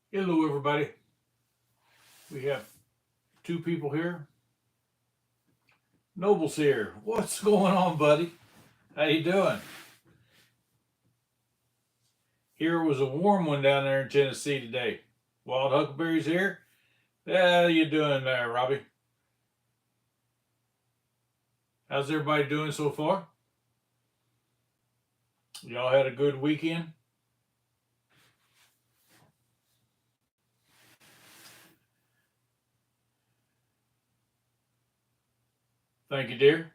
Hello, everybody. We have two people here. Noble's here. What's going on, buddy? How you doing? Here was a warm one down there in Tennessee today. Wild Huckleberry's here. How you doing there, Robbie? How's everybody doing so far? Y'all had a good weekend? Thank you, dear.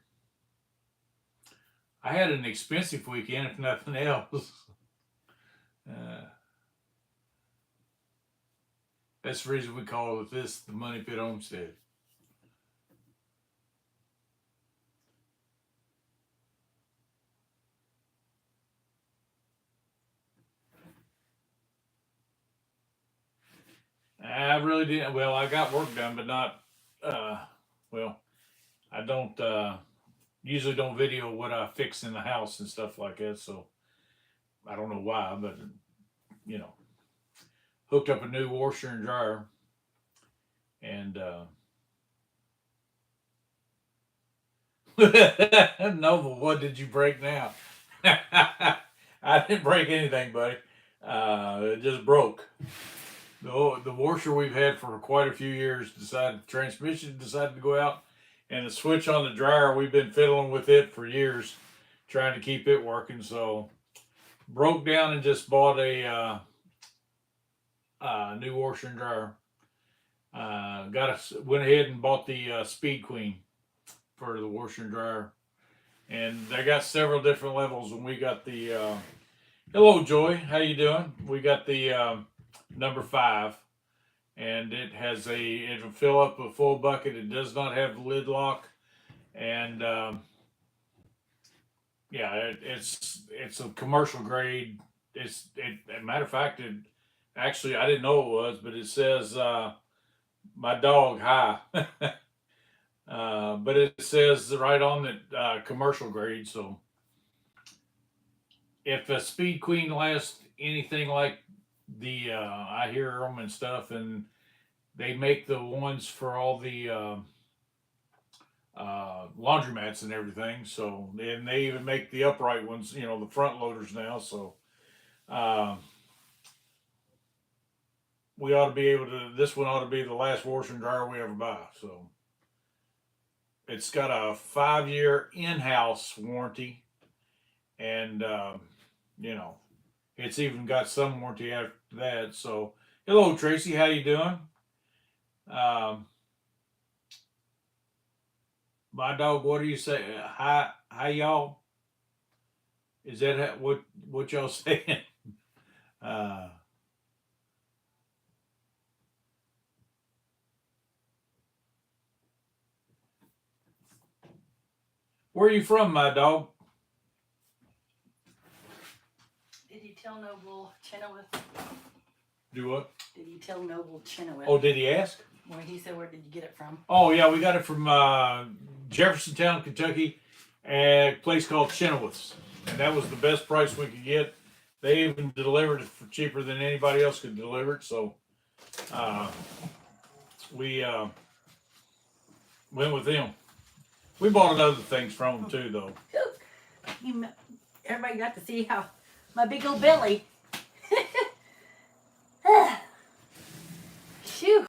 I had an expensive weekend, if nothing else. That's the reason we call this the Moneypit Homestead. I really didn't. Well, I got work done, but not. Well, I don't usually don't video what I fix in the house and stuff like that. So I don't know why, but you know, hooked up a new washer and dryer, and Noble, what did you break now? I didn't break anything, buddy. It just broke. The washer we've had for quite a few years decided the transmission decided to go out, and the switch on the dryer, we've been fiddling with it for years, trying to keep it working. So broke down and just bought a new washer and dryer. Went ahead and bought the Speed Queen for the washer and dryer, and they got several different levels. And we got the hello Joy, how you doing? We got the number 5, and it'll fill up a full bucket. It does not have the lid lock, and yeah, it's a commercial grade. As a matter of fact, actually I didn't know it was, but it says my dog hi. But it says right on it commercial grade. So if a Speed Queen lasts anything like the I hear them and stuff, and they make the ones for all the laundromats and everything. So and they even make the upright ones, the front loaders now. So we ought to be able to. This one ought to be the last washer and dryer we ever buy. So it's got a 5-year in-house warranty, and it's even got some warranty after that. So hello Tracy, how you doing? My dog, what do you say? Hi y'all. Is that what y'all saying? Uh, where are you from, my dog? Did you tell Noble Chenoweth? Do what? Did you tell Noble Chenoweth? Oh, did he ask? Well, he said, where did you get it from? Oh, yeah, we got it from Jeffersontown, Kentucky, at a place called Chenoweth's. And that was the best price we could get. They even delivered it for cheaper than anybody else could deliver it. So we went with them. We bought other things from them too, though. Everybody got to see how my big old belly. Phew.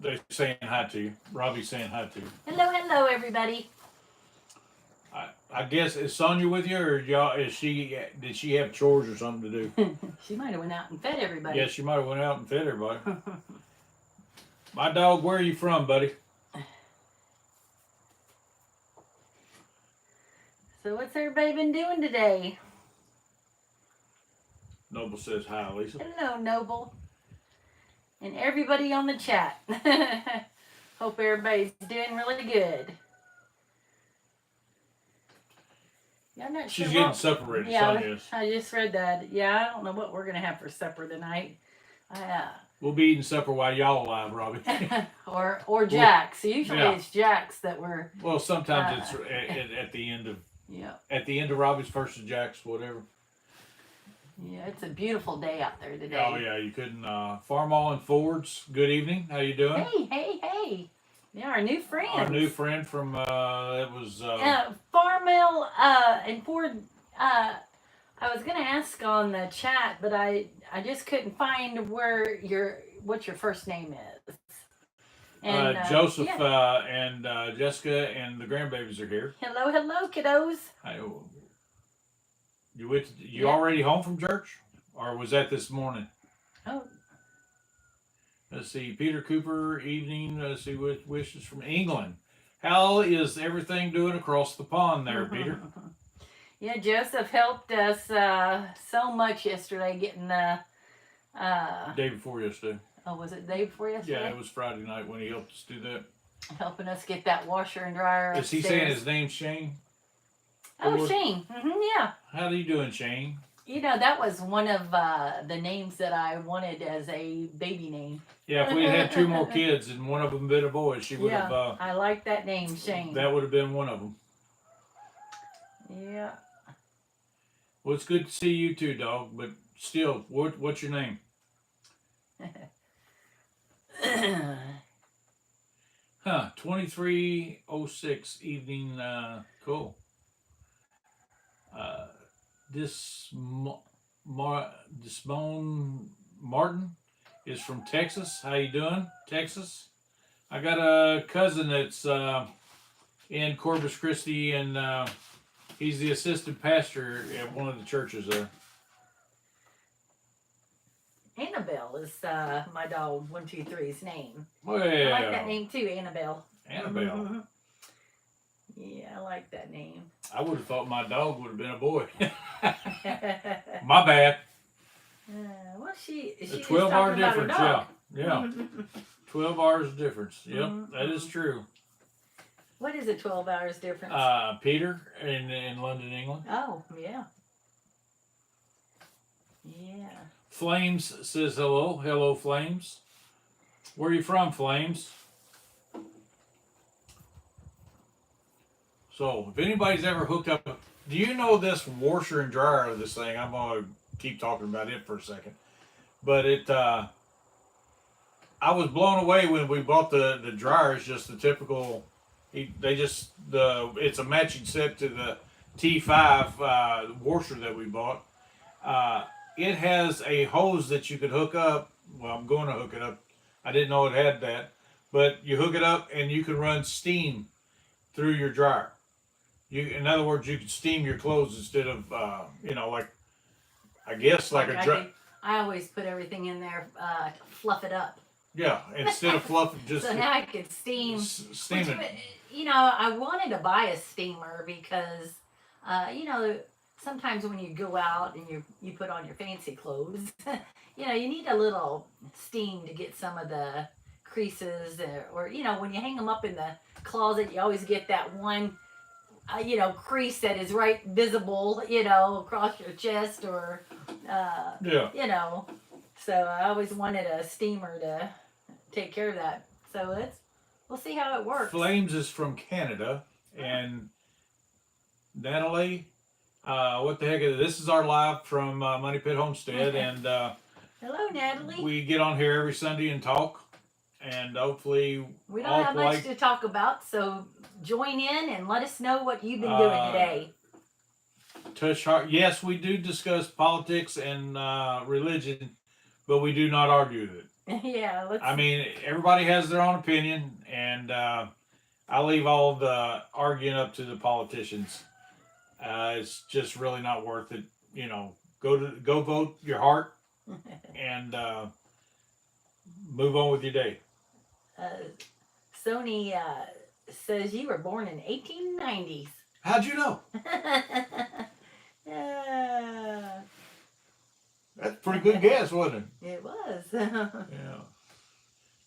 They're saying hi to you. Robbie's saying hi to you. Hello, everybody. I guess is Sonia with you, or y'all? Did she have chores or something to do? She might have went out and fed everybody. Yeah, she might have went out and fed everybody. My dog, where are you from, buddy? So what's everybody been doing today? Noble says hi, Lisa. Hello, Noble. And everybody on the chat. Hope everybody's doing really good. Yeah, I'm not She's sure. getting supper ready, Sonia is. I just read that. Yeah, I don't know what we're going to have for supper tonight. We'll be eating supper while y'all alive, Robbie. or Jack's. Usually it's Jack's that we're... Well, sometimes it's at the end of... Yeah. At the end of Robbie's, first of Jack's, whatever. Yeah, it's a beautiful day out there today. Oh yeah, you couldn't. Farmall and Fords. Good evening. How you doing? Hey. Yeah, our new friends. Our new friend from it was Farmall and Ford. I was gonna ask on the chat, but I just couldn't find what your first name is. And Joseph and Jessica and the grandbabies are here. Hello, kiddos. You already home from church, or was that this morning? Oh. Let's see, Peter Cooper, evening. Let's see, wishes from England. How is everything doing across the pond there, Peter? Yeah, Joseph helped us so much yesterday getting the... Day before yesterday. Oh, was it the day before yesterday? Yeah, it was Friday night when he helped us do that. Helping us get that washer and dryer upstairs. Is he saying his name's Shane? Oh, Shane. Yeah. How are you doing, Shane? You know, that was one of the names that I wanted as a baby name. Yeah, if we had 2 more kids and one of them been a boy, she would have... I like that name, Shane. That would have been one of them. Yeah. Well, it's good to see you too, dog, but still, what's your name? Huh, 2306 evening, cool. Dismone Martin is from Texas. How you doing, Texas? I got a cousin that's in Corpus Christi, and he's the assistant pastor at one of the churches there. Annabelle is my dog 123's name. Well, I like that name too, Annabelle. Annabelle. Yeah, I like that name. I would have thought my dog would have been a boy. My bad. Well, she 12-hour difference, yeah. 12 hours difference. Yep, that is true. What is a 12 hours difference? Peter in London, England. Oh, yeah. Yeah. Flames says hello. Hello, Flames. Where are you from, Flames? So, if anybody's ever hooked up, do you know this washer and dryer of this thing? I'm going to keep talking about it for a second. But I was blown away when we bought the dryers, just the typical, it's a matching set to the T5 washer that we bought. It has a hose that you could hook up. Well, I'm going to hook it up. I didn't know it had that. But you hook it up and you can run steam through your dryer. In other words, you can steam your clothes instead of, like a dryer. I always put everything in there to fluff it up. Yeah, instead of fluffing, just... So now I could steam. Steam it. I wanted to buy a steamer because, sometimes when you go out and you put on your fancy clothes, you need a little steam to get some of the creases or when you hang them up in the closet, you always get that one, crease that is right visible, across your chest or, So I always wanted a steamer to take care of that. So we'll see how it works. Flames is from Canada, and Natalie... what the heck is it? This is our live from Moneypit Homestead, and hello, Natalie. We get on here every Sunday and talk, and hopefully we don't have much to talk about, so join in and let us know what you've been doing today. Touch heart. Yes, we do discuss politics and religion, but we do not argue it. Yeah, I mean, everybody has their own opinion, and I leave all the arguing up to the politicians. It's just really not worth it. Go vote your heart and move on with your day. Sony says you were born in 1890s. How'd you know? That's a pretty good guess, wasn't it? It was. Yeah.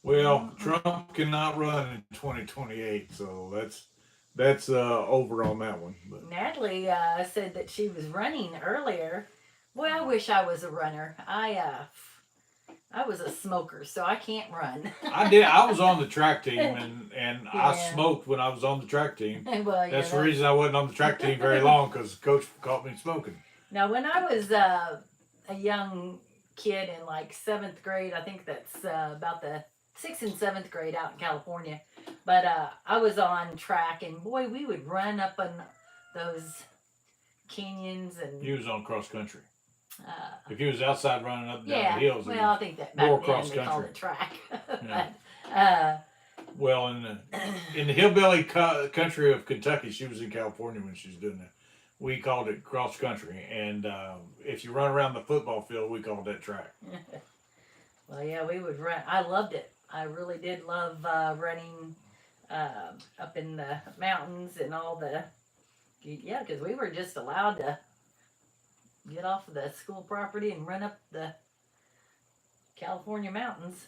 Well, Trump cannot run in 2028, so that's over on that one. But. Natalie said that she was running earlier. Boy, I wish I was a runner. I was a smoker, so I can't run. I did. I was on the track team, and yeah. I smoked when I was on the track team. Well, that's the reason I wasn't on the track team very long, because Coach caught me smoking. Now, when I was a young kid in like 7th grade. I think that's about the 6th and 7th grade out in California. But I was on track, and boy, we would run up on those canyons and. You was on cross country. If Uh, you was outside running up and down yeah, the hills, well, I think that more back then cross they called country. it track. Yeah. But, well, in the hillbilly country of Kentucky, she was in California when she was doing that. We called it cross country, and if you run around the football field, we called that track. well, yeah, we would run. I loved it. I really did love running up in the mountains and all the. Yeah, because we were just allowed to get off of the school property and run up the California mountains.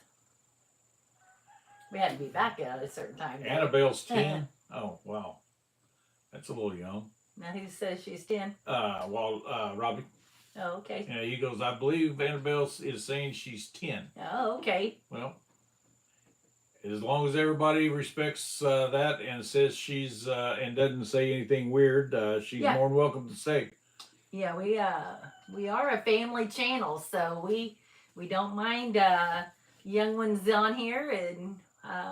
We had to be back at a certain time. Annabelle's 10. Oh, wow. That's a little young. Now who says she's 10? Robbie. Oh, okay. Yeah, he goes, I believe Annabelle is saying she's 10. Oh, okay. Well, as long as everybody respects that and says she's, and doesn't say anything weird, she's more than welcome to say. Yeah, we are a family channel, so we don't mind young ones on here, and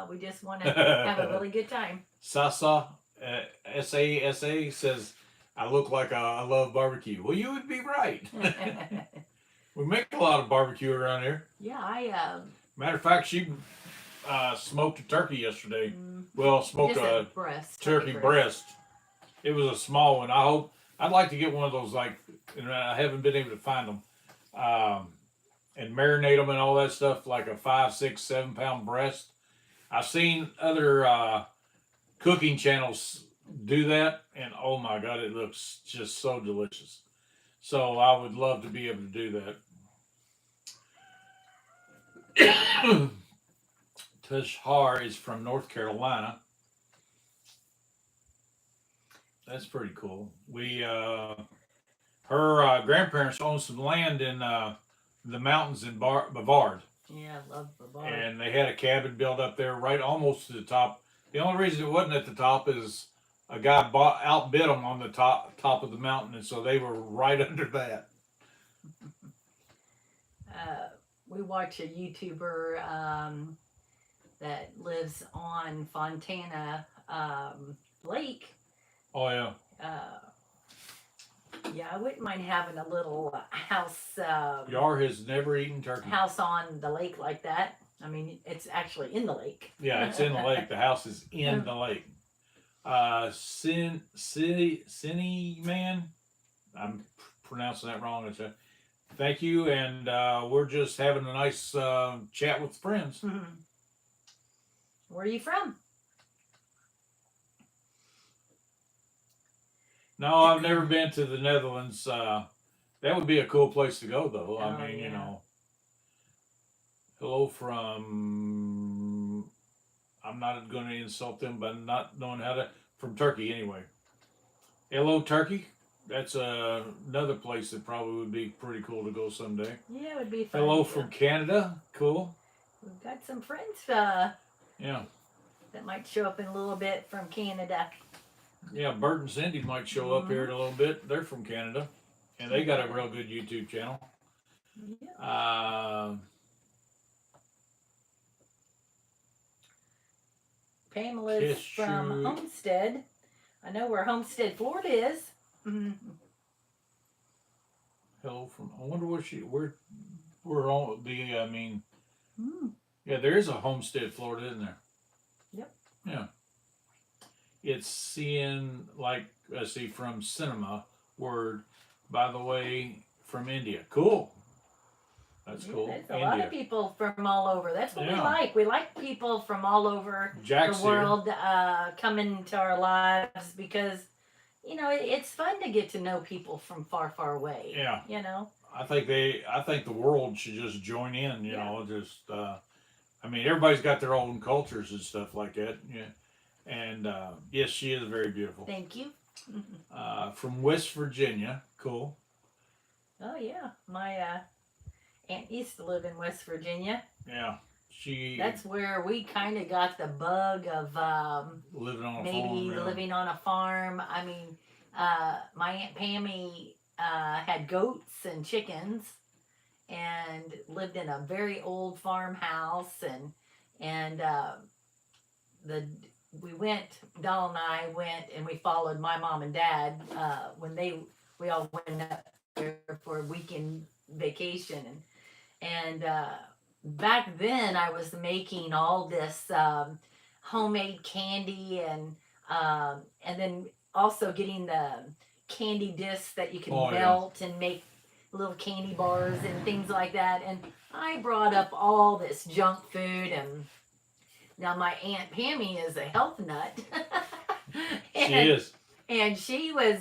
we just want to have a really good time. Sasa, S-A-S-A says, I look like I love barbecue. Well, you would be right. We make a lot of barbecue around here. Yeah, Matter of fact, she smoked a turkey yesterday. Well, smoked a turkey breast. It was a small one. I'd like to get one of those, and I haven't been able to find them, and marinate them and all that stuff, like a 5, 6, 7 pound breast. I've seen other cooking channels do that, and oh my God, it looks just so delicious. So I would love to be able to do that. Tashar is from North Carolina. That's pretty cool. Her grandparents owned some land in the mountains in Bavard. Yeah, I love Bavard. And they had a cabin built up there right almost to the top. The only reason it wasn't at the top is a guy outbid them on the top of the mountain, and so they were right under that. We watch a YouTuber that lives on Fontana Lake. Oh, yeah. Yeah, I wouldn't mind having a little house. Yar has never eaten turkey. House on the lake like that. I mean, it's actually in the lake. Yeah, it's in the lake. The house is in the lake. Cine Man, I'm pronouncing that wrong. Thank you, and we're just having a nice chat with friends. Mm-hmm. Where are you from? No, I've never been to the Netherlands. That would be a cool place to go, though. I mean, you know. Hello from, I'm not going to insult them by not knowing how to, from Turkey anyway. Hello, Turkey. That's another place that probably would be pretty cool to go someday. Yeah, it would be fun. Hello from Canada. Cool. We've got some friends yeah, that might show up in a little bit from Canada. Yeah, Bert and Cindy might show up here in a little bit. They're from Canada, and they got a real good YouTube channel. Yeah. Pamela's from Homestead. I know where Homestead, Florida is. Hello from, I wonder where all the, I mean, yeah, there is a Homestead, Florida, isn't there? Yep. Yeah. It's seeing, let's see, from cinema, word, by the way, from India. Cool. That's cool. There's a lot of people from all over. That's what we like. We like people from all over Jack's the world coming to our lives because, you know, it's fun to get to know people from far, far away. Yeah. You know? I think the world should just join in, you know, just, I mean, everybody's got their own cultures and stuff like that. Yeah. And, yes, she is very beautiful. Thank you. From West Virginia. Cool. Oh, yeah. My, aunt used to live in West Virginia. Yeah. That's where we kind of got the bug of living on a farm. Maybe living on a farm. I mean, my Aunt Pammy had goats and chickens. and lived in a very old farmhouse, and the we went, Donald and I went, and we followed my mom and dad when we all went up there for a weekend vacation, and back then I was making all this homemade candy, and then also getting the candy discs that you can melt and make little candy bars and things like that. And I brought up all this junk food, and now my Aunt Pammy is a health nut. She is. And she was,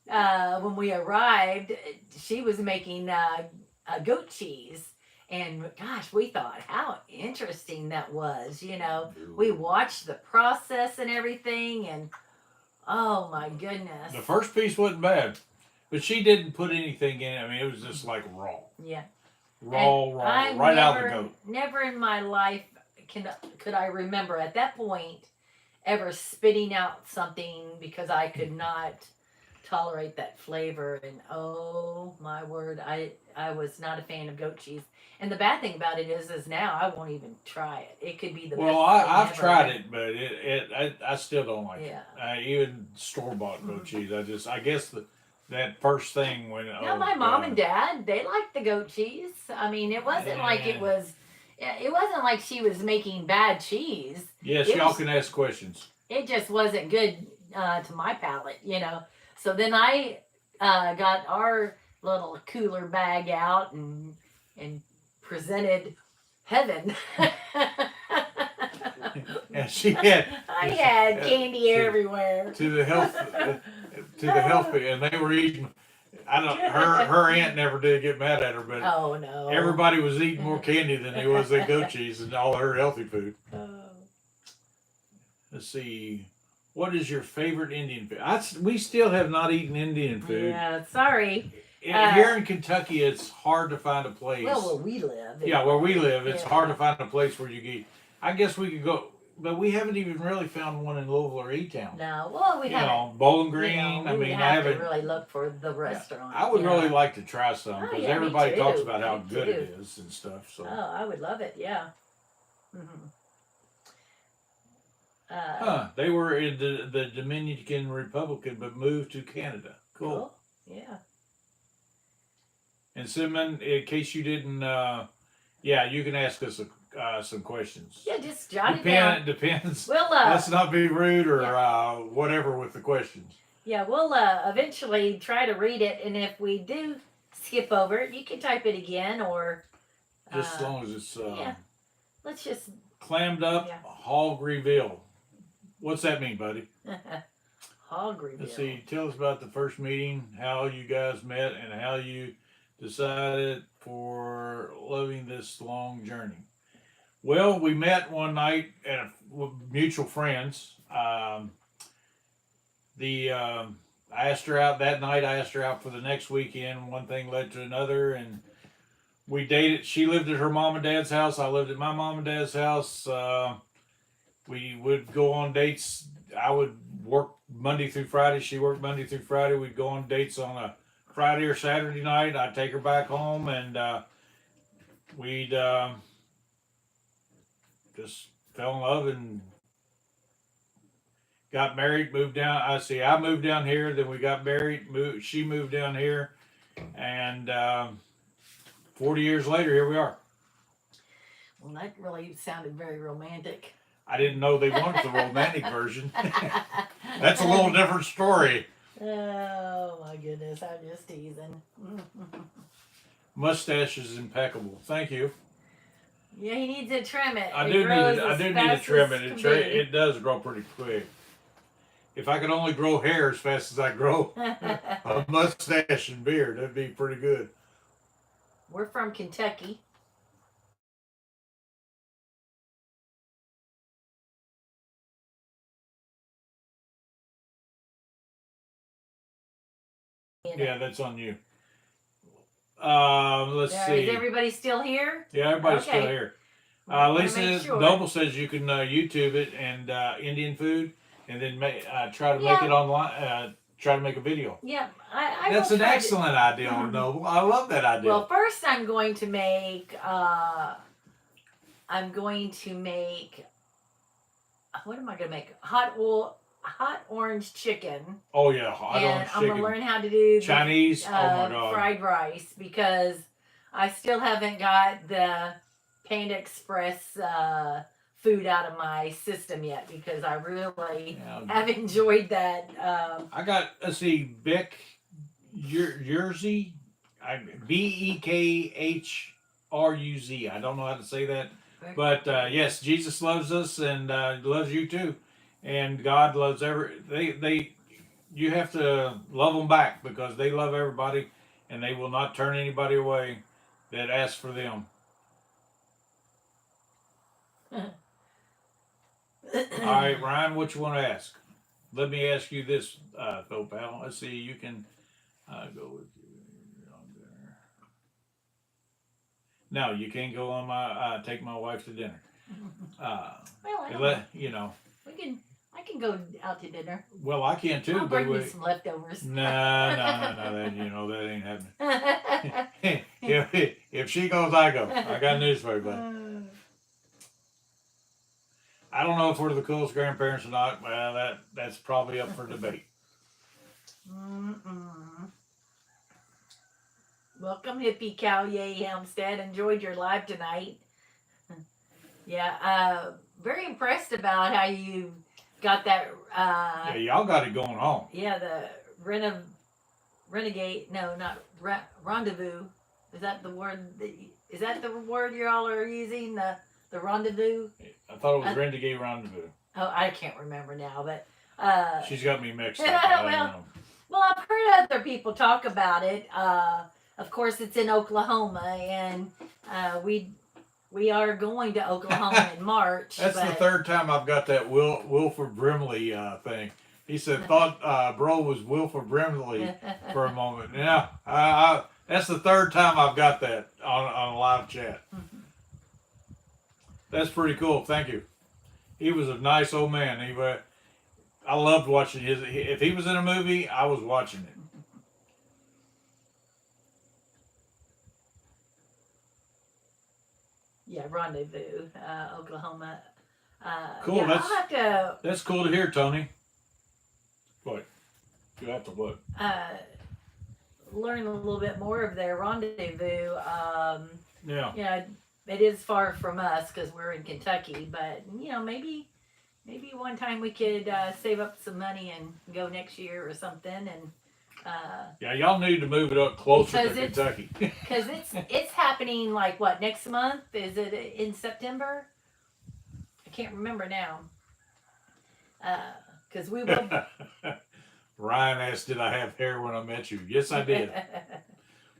when we arrived, she was making goat cheese. And gosh, we thought how interesting that was. You know, we watched the process and everything, and oh my goodness. The first piece wasn't bad, but she didn't put anything in it. I mean, it was just like raw. Yeah. Raw, right out of the goat. Never in my life could I remember at that point ever spitting out something because I could not tolerate that flavor. And oh my word, I was not a fan of goat cheese. And the bad thing about it is now I won't even try it. It could be the best thing I've ever. tried it, but I still don't like Yeah. it. Even store-bought goat cheese. I guess that first thing when my mom and dad, they liked the goat cheese. I mean, it wasn't like it wasn't like she was making bad cheese. Yes, y'all can ask questions. It just wasn't good to my palate, you know. So then I got our little cooler bag out and presented heaven. And she had. I had candy everywhere. To the health, and they were eating. Her aunt never did get mad at her, but oh no, everybody was eating more candy than they was that goat cheese and all her healthy food. Oh. Let's see, what is your favorite Indian food? We still have not eaten Indian food. Yeah, sorry. Here in Kentucky, it's hard to find a place. Well, where we live. Yeah, where we live, it's hard to find a place where you can eat. I guess we could go, but we haven't even really found one in Louisville or E-Town. No, well, we haven't. Bowling Green. I haven't really looked for the restaurant. I would really like to try some because everybody talks about how Me good too. it is and stuff. So. Oh, I would love it. Yeah. Mm-hmm. They were in the Dominican Republic, but moved to Canada. Cool. Yeah. And Simon, in case you didn't, you can ask us some questions. Yeah, just jot it down. It depends. We'll, let's not be rude or whatever with the questions. Yeah, we'll eventually try to read it, and if we do skip over it, you can type it again, or just as long as it's let's just clammed up hog reveal. What's that mean, buddy? Hog reveal. Let's see. Tell us about the first meeting, how you guys met, and how you decided for loving this long journey. Well, we met one night at mutual friends. I asked her out that night. I asked her out for the next weekend. One thing led to another, and we dated. She lived at her mom and dad's house. I lived at my mom and dad's house. We would go on dates. I would work Monday through Friday. She worked Monday through Friday. We'd go on dates on a Friday or Saturday night. I'd take her back home, and we'd just fell in love and got married, moved down. I moved down here, then we got married. She moved down here, and 40 years later, here we are. Well, that really sounded very romantic. I didn't know they wanted the romantic version. That's a little different story. Oh my goodness, I'm just teasing. Mustache is impeccable. Thank you. Yeah, he needs to trim it. I do need to trim it. It does grow pretty quick. If I could only grow hair as fast as I grow a mustache and beard, that'd be pretty good. We're from Kentucky. Yeah, that's on you. Let's see. Is everybody still here? Yeah, everybody's still here. Lisa Noble says you can YouTube it and Indian food, and then try to make it online. try to make a video. Yeah, I That's will an try excellent idea, Noble. I love that idea. Well, first I'm going to make what am I going to make? Hot orange chicken. Oh yeah, hot orange chicken. And I'm going to learn how to do Chinese. Oh my God. Fried rice, because I still haven't got the Panda Express food out of my system yet, because I really have enjoyed that. I got, let's see, Beck Yerzy, BEKHRUZ. I don't know how to say that, but yes, Jesus loves us and loves you too, and God loves you have to love them back, because they love everybody, and they will not turn anybody away that asks for them. All right, Ryan, what you want to ask? Let me ask you this, though, pal. Let's see, you can go with you on there. No, you can't go on my take my wife to dinner. Well, you know. I can go out to dinner. Well, I can too. I'll bring you some leftovers. No. That ain't happening. if she goes, I go. I got news for you, buddy. I don't know if we're the coolest grandparents or not. Well, that's probably up for debate. Welcome, Hippie Cow Yay Homestead. Enjoyed your live tonight. Yeah, very impressed about how you got that. Yeah, y'all got it going on. Yeah, the renegade. No, not rendezvous. Is that the word? Is that the word you all are using? The rendezvous? I thought it was renegade rendezvous. Oh, I can't remember now, but she's got me mixed up. I don't know. Well, I've heard other people talk about it. Of course, it's in Oklahoma, and we are going to Oklahoma in March. That's the third time I've got that Wilford Brimley thing. He said, thought bro was Wilford Brimley for a moment. Yeah, that's the third time I've got that on a live chat. That's pretty cool. Thank you. He was a nice old man. I loved watching his. If he was in a movie, I was watching it. Yeah, rendezvous, Oklahoma. Cool. Yeah, that's cool to hear, Tony. What? You have to what? Learn a little bit more of their rendezvous. Yeah. Yeah, it is far from us because we're in Kentucky, but maybe one time we could save up some money and go next year or something. And yeah, y'all need to move it up closer to Kentucky. Because it's happening like what, next month? Is it in September? I can't remember now. Because we will. Ryan asked, "Did I have hair when I met you?" Yes, I did.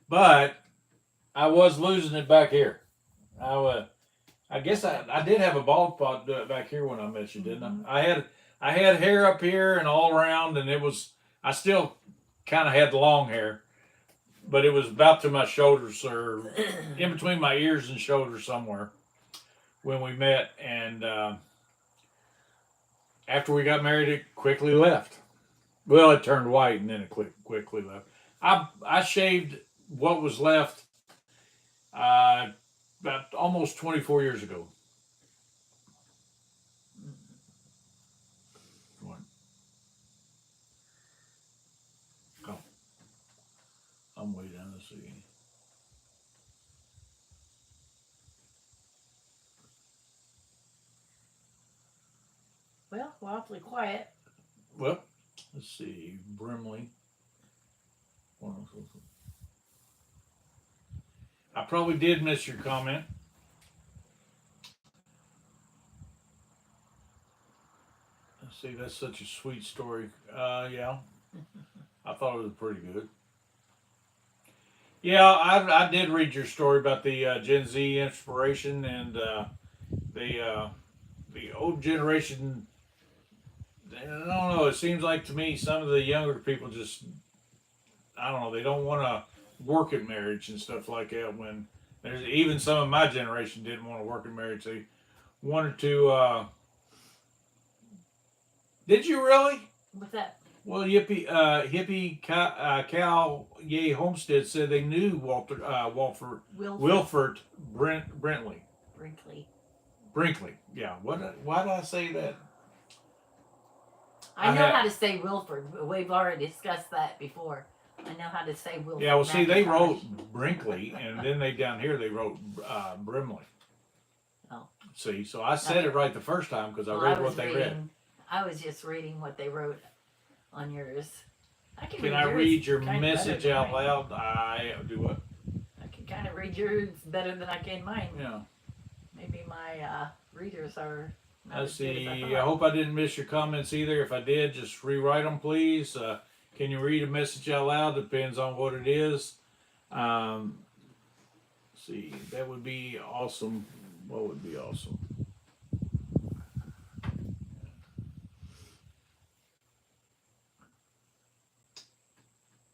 But I was losing it back here. I guess I did have a bald spot back here when I met you, didn't I? I had hair up here and all around, and I still kind of had the long hair, but it was about to my shoulders, or in between my ears and shoulders somewhere when we met. And after we got married, it quickly left. Well, it turned white and then it quickly left. I shaved what was left about almost 24 years ago. What? Oh. I'm way down to see. Well, we're awfully quiet. Well, let's see. Brimley. I probably did miss your comment. Let's see, that's such a sweet story. Yeah. I thought it was pretty good. Yeah, I did read your story about the Gen Z inspiration and the old generation. I don't know. It seems like to me some of the younger people just, I don't know, they don't want to work at marriage and stuff like that. When there's even some of my generation didn't want to work in marriage. They wanted to. Did you really? What's that? Well, hippie Cal Yay Homestead said they knew Wilford Brinkley. Yeah. Why did I say that? I know how to say Wilford. We've already discussed that before. I know how to say Wilford. Yeah. Well, see, they wrote Brinkley, and then down here they wrote Brimley. Oh. See, so I said it right the first time because I read what they read. I was just reading what they wrote on yours. Can I read your message out loud? I do what? I can kind of read yours better than I can mine. Yeah. Maybe my readers are. Let's see. I hope I didn't miss your comments either. If I did, just rewrite them, please. Can you read a message out loud? Depends on what it is. See, that would be awesome. What would be awesome?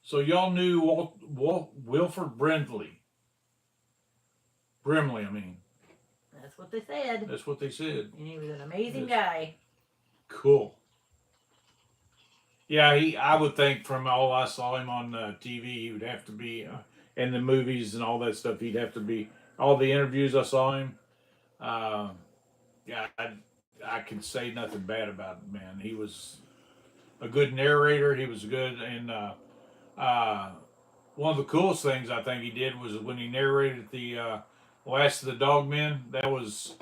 So y'all knew Wilford Brimley, I mean. That's what they said. That's what they said. And he was an amazing guy. Cool. Yeah, I would think from all I saw him on TV, he would have to be in the movies and all that stuff. He'd have to be all the interviews I saw him. Yeah, I can say nothing bad about him, man. He was a good narrator. He was good, and one of the coolest things I think he did was when he narrated the Last of the Dogmen. That was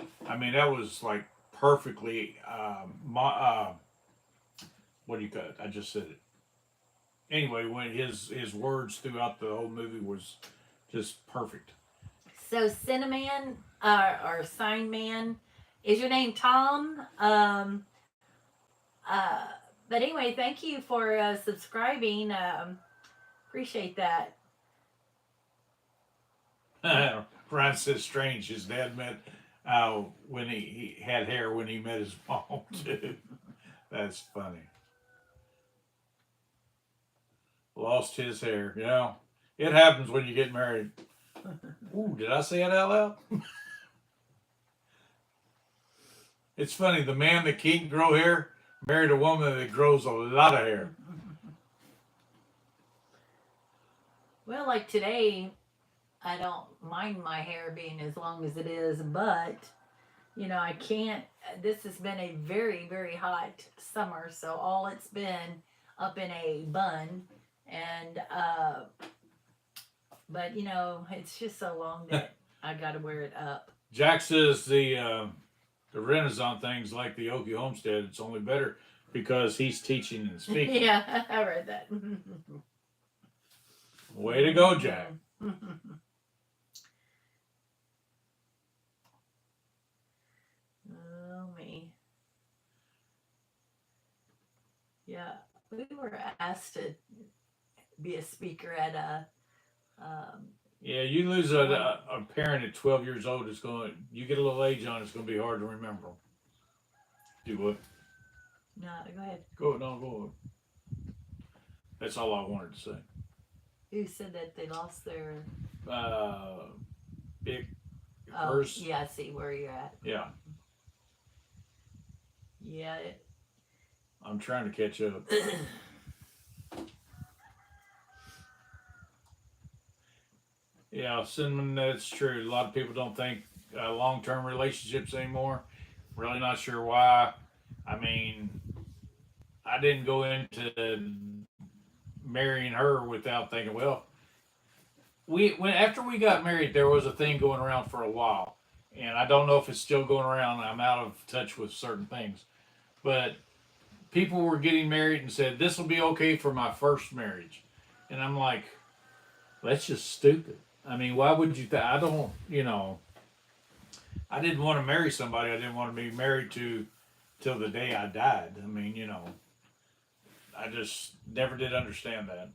like perfectly. What do you call it? I just said it. Anyway, when his words throughout the whole movie was just perfect. So Cinnamon or Sign Man, is your name Tom? But anyway, thank you for subscribing. Appreciate that. Ryan says strange. His dad met when he had hair when he met his mom too. That's funny. Lost his hair. Yeah, it happens when you get married. Ooh, did I say it out loud? It's funny. The man that can't grow hair married a woman that grows a lot of hair. Well, like today, I don't mind my hair being as long as it is, but I can't. This has been a very, very hot summer, so all it's been up in a bun, and but it's just so long that I got to wear it up. Jack says the Renaissance things like the Okie Homestead. It's only better because he's teaching and speaking. Yeah, I read that. Way to go, Jack. Oh, me. Yeah, we were asked to be a speaker at a. Yeah, you lose a parent at 12 years old. You get a little age on, it's going to be hard to remember. Do what? No, go ahead. Go ahead. That's all I wanted to say. Who said that they lost their big purse? Yeah, I see where you're at. Yeah. Yeah. I'm trying to catch up. Yeah, Cinnamon, that's true. A lot of people don't think long-term relationships anymore. Really not sure why. I mean, I didn't go into marrying her without thinking, well, after we got married, there was a thing going around for a while, and I don't know if it's still going around. I'm out of touch with certain things, but people were getting married and said this will be okay for my first marriage, and I'm like, that's just stupid. I mean, why would you? I don't. I didn't want to marry somebody I didn't want to be married to till the day I died. I mean, I just never did understand that.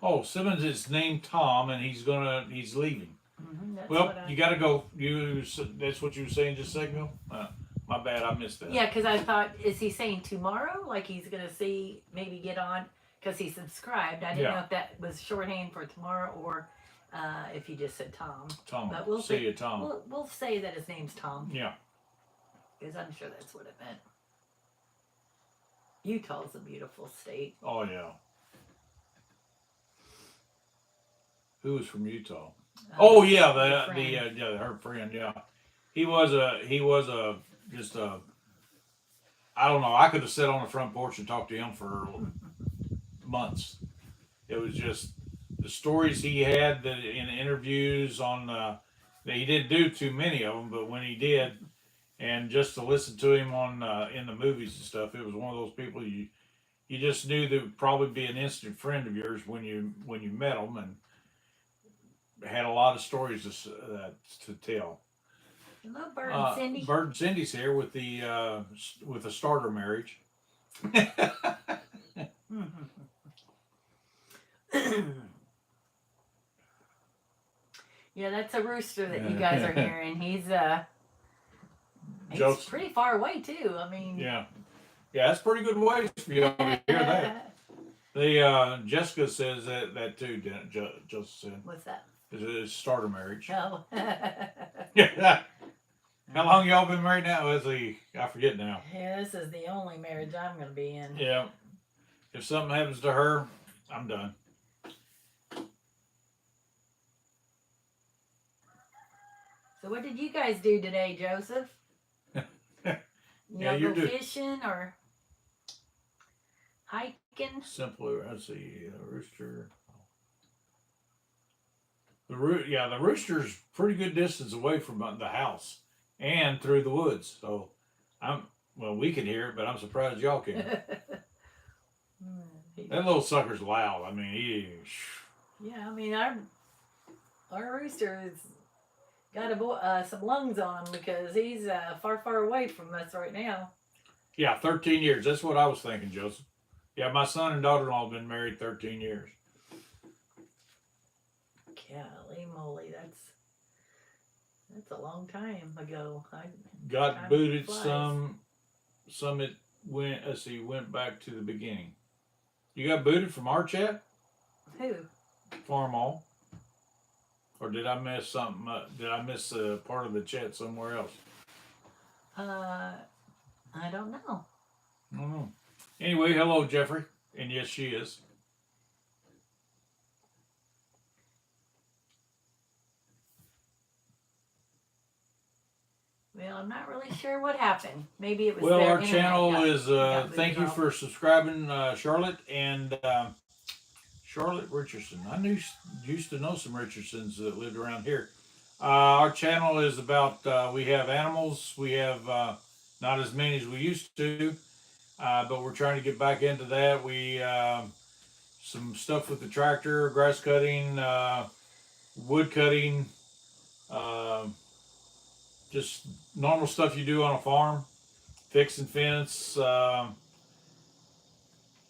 Oh, Simmons is named Tom, and he's leaving. Mm-hmm, well, you got to go. That's what you were saying just a second ago? My bad, I missed that. Yeah, because I thought, is he saying tomorrow? Like he's going to maybe get on because he subscribed. I didn't know if that was shorthand for tomorrow or if he just said Tom. Tom. But we'll see say, you, Tom. We'll say that his name's Tom. Yeah. Because I'm sure that's what it meant. Utah's a beautiful state. Oh yeah. Who was from Utah? Oh yeah, her friend. Yeah, he was just a. I don't know. I could have sat on the front porch and talked to him for months. It was just the stories he had that in interviews on that he didn't do too many of them, but when he did, and just to listen to him on in the movies and stuff, it was one of those people you just knew that would probably be an instant friend of yours when you met him, and had a lot of stories to tell. Hello, Bert and Cindy. Bert and Cindy's here with the starter marriage. Yeah, that's a rooster that you guys are hearing. He's pretty far away too. I mean, yeah, that's pretty good ways for you to hear that. The Jessica says that too. Joseph said. What's that? Is a starter marriage. Oh. How long y'all been married now? I forget now. Yeah, this is the only marriage I'm going to be in. Yeah. If something happens to her, I'm done. So what did you guys do today, Joseph? Go fishing or hiking? Simply, let's see, rooster. The rooster's pretty good distance away from the house and through the woods. So we can hear it, but I'm surprised y'all can. That little sucker's loud. I mean, yeah, I mean our rooster's got some lungs on him because he's far away from us right now. Yeah, 13 years. That's what I was thinking, Joseph. Yeah, my son and daughter-in-law have been married 13 years. Golly moly, that's a long time ago. Got booted some it went. Let's see, went back to the beginning. You got booted from our chat? Who? Farm all. Or did I miss something? Did I miss a part of the chat somewhere else? I don't know. I don't know. Anyway, hello, Jeffrey. And yes, she is. Well, I'm not really sure what happened. Maybe it was. Well, our channel is. Thank you for subscribing, Charlotte and Charlotte Richardson. I used to know some Richardsons that lived around here. Our channel is about. We have animals. We have not as many as we used to, but we're trying to get back into that. We some stuff with the tractor, grass cutting, wood cutting. Just normal stuff you do on a farm, fixing fence,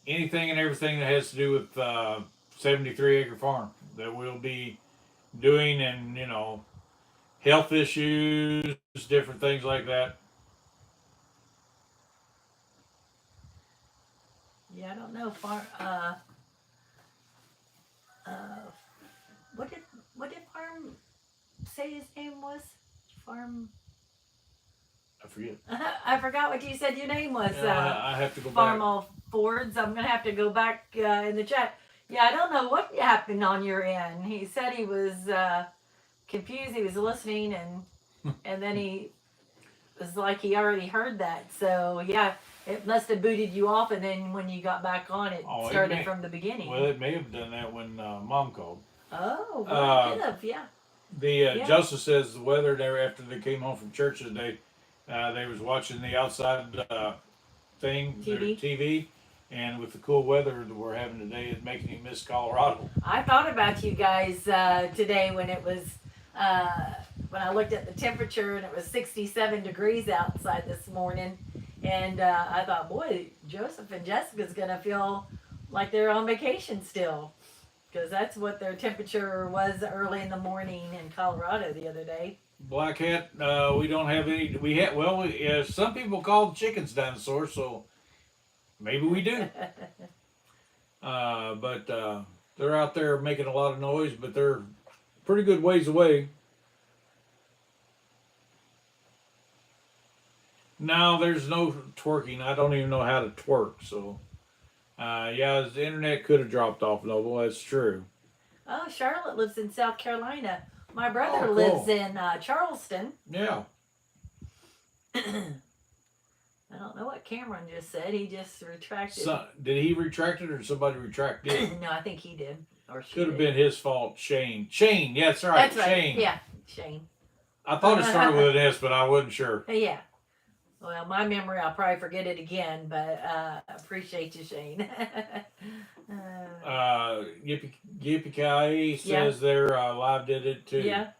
anything and everything that has to do with 73-acre farm that we'll be doing, and health issues, different things like that. Yeah, I don't know. What did Farm say his name was? Farm. I forget. I forgot what you said your name was. I have to go Farm back. All Fords. I'm gonna have to go back in the chat. Yeah, I don't know what happened on your end. He said he was confused. He was listening, and then he was like he already heard that. So yeah, it must have booted you off, and then when you got back on, it started from the beginning. Well, it may have done that when Mom called. Oh, well, it could have. Yeah. Joseph says the weather there after they came home from church today, they was watching the outside TV, and with the cool weather that we're having today, it's making him miss Colorado. I thought about you guys today when it was when I looked at the temperature and it was 67 degrees outside this morning, and I thought, boy, Joseph and Jessica's gonna feel like they're on vacation still. Because that's what their temperature was early in the morning in Colorado the other day. Black Hat, we don't have any. Some people call the chickens dinosaurs, so maybe we do. But they're out there making a lot of noise, but they're pretty good ways away. No, there's no twerking. I don't even know how to twerk. So, yeah, the internet could have dropped off, Noble. That's true. Oh, Charlotte lives in South Carolina. My brother Oh, lives cool. in Charleston. Yeah. I don't know what Cameron just said. He just retracted. So, did he retract it or somebody retract it? No, I think he did. Or she Could have did. been his fault. Shane. Shane. Yeah, that's right. That's right. Shane. Yeah, Shane. I thought it started with an S, but I wasn't sure. Yeah. Well, my memory, I'll probably forget it again, but appreciate you, Shane. Yippee says their live did it too. Yeah.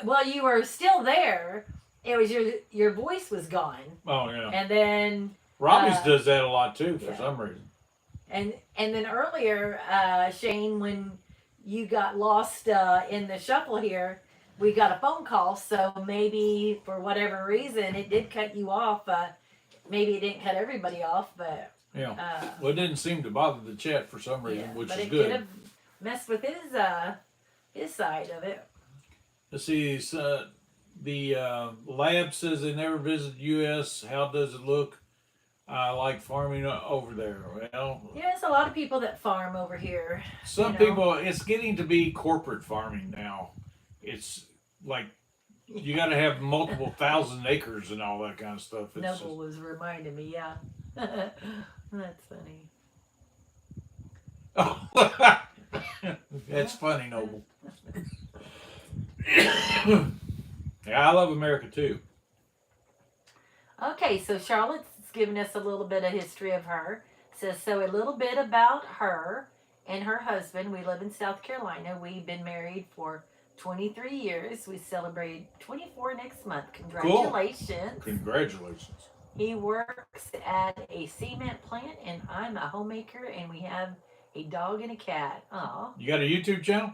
Well, you were still there. It was your voice was gone. Oh yeah. And then Robbie's does that a lot too for some reason. And then earlier, Shane, when you got lost in the shuffle here, we got a phone call. So maybe for whatever reason, it did cut you off. Maybe it didn't cut everybody off, but yeah. Well, it didn't seem to bother the chat for some reason, which is good. But it could have messed with his side of it. Let's see. The lab says they never visited U.S. How does it look like farming over there? Well, yeah, there's a lot of people that farm over here. Some people, it's getting to be corporate farming now. It's like you got to have multiple thousand acres and all that kind of stuff. Noble was reminding me, yeah. That's funny. Oh, that's funny, Noble. Yeah, I love America too. Okay, so Charlotte's giving us a little bit of history of her. Says, so a little bit about her and her husband. We live in South Carolina. We've been married for 23 years. We celebrate 24 next month. Congratulations. Cool. Congratulations. He works at a cement plant, and I'm a homemaker, and we have a dog and a cat. Aw. You got a YouTube channel?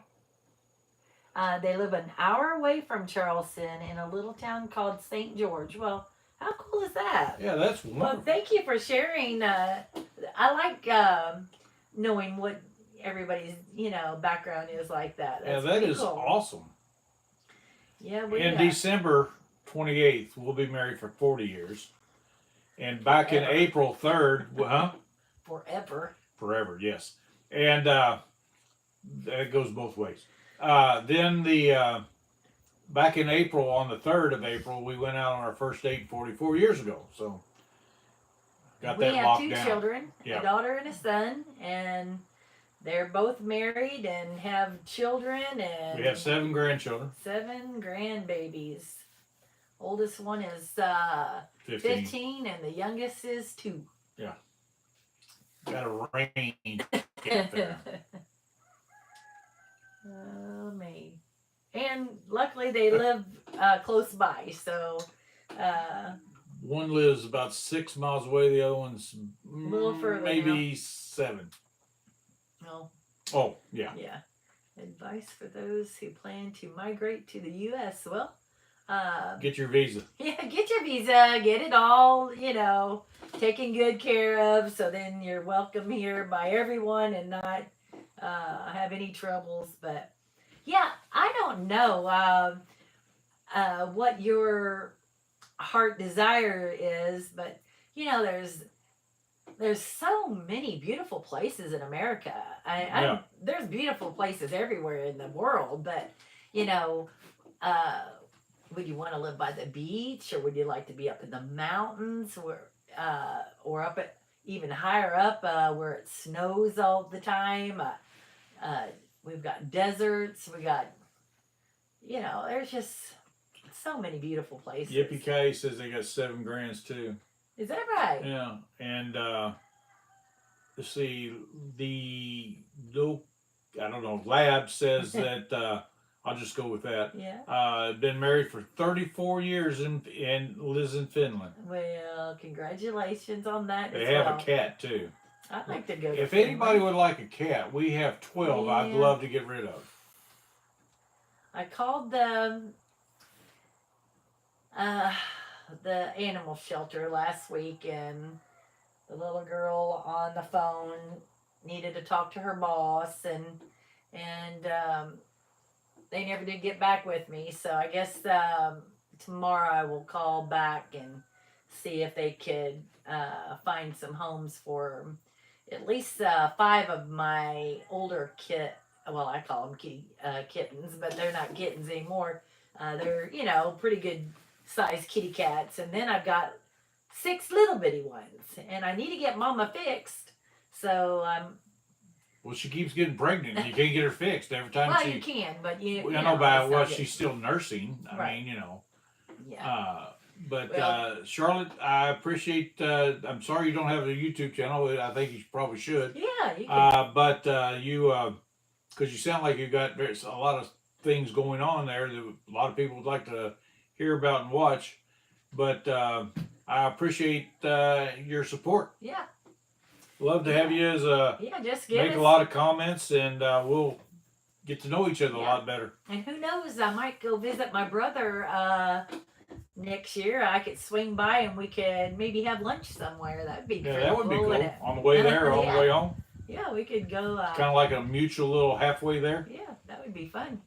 They live an hour away from Charleston in a little town called St. George. Well, how cool is that? Yeah, that's wonderful. Well, thank you for sharing. I like knowing what everybody's background is like that. That's that is cool. Awesome. Yeah, in December 28th, we'll be married for 40 years. And back in April 3rd, Forever, yes. And that goes both ways. Then back in April, on the 3rd of April, we went out on our first date 44 years ago. So got that locked down. We have 2 children, a daughter and a son, and they're both married and have children. And we have 7 grandchildren. 7 grandbabies. Oldest one is 15, and the youngest is 2. Yeah. Got a range there. Oh, me. And luckily they live close by, so... one lives about 6 miles away, the other one's a little further maybe 7. No. Oh, yeah. Yeah. Advice for those who plan to migrate to the U.S. Well, get your visa. Yeah, get your visa. Get it all, taken good care of, so then you're welcome here by everyone and not have any troubles. But yeah, I don't know what your heart desire is, but there's so many beautiful places in America. There's beautiful places everywhere in the world, but would you want to live by the beach, or would you like to be up in the mountains, or up at even higher up where it snows all the time? We've got deserts. We got, there's just so many beautiful places. Yippee-ki says they got 7 grands too. Is that right? Yeah, and let's see, I don't know, Lab says that, I'll just go with that. Yeah. Been married for 34 years and lives in Finland. Well, congratulations on that. They have a cat too. I'd like to go to If Finland. anybody would like a cat, we have 12 I'd love to get rid of. I called the animal shelter last week, and the little girl on the phone needed to talk to her boss, and they never did get back with me. So I guess tomorrow I will call back and see if they could find some homes for at least 5 of my older well, I call them kittens, but they're not kittens anymore. They're, pretty good sized kitty cats. And then I've got 6 little bitty ones. And I need to get Mama fixed. So well, she keeps getting pregnant. You can't get her fixed every time. well, you can, but I know about what she's still nursing. I mean, Yeah. But Charlotte, I appreciate. I'm sorry you don't have a YouTube channel. I think you probably should. Yeah, you can. But because you sound like you got a lot of things going on there that a lot of people would like to hear about and watch. But I appreciate your support. Yeah. Love to have you as just make a lot of comments, and we'll get to know each other a lot better. And who knows, I might go visit my brother next year. I could swing by and we could maybe have lunch somewhere. That'd be that would be cool. On the way there or on the way home. Yeah, we could go. Kind of like a mutual little halfway there. Yeah, that would be fun.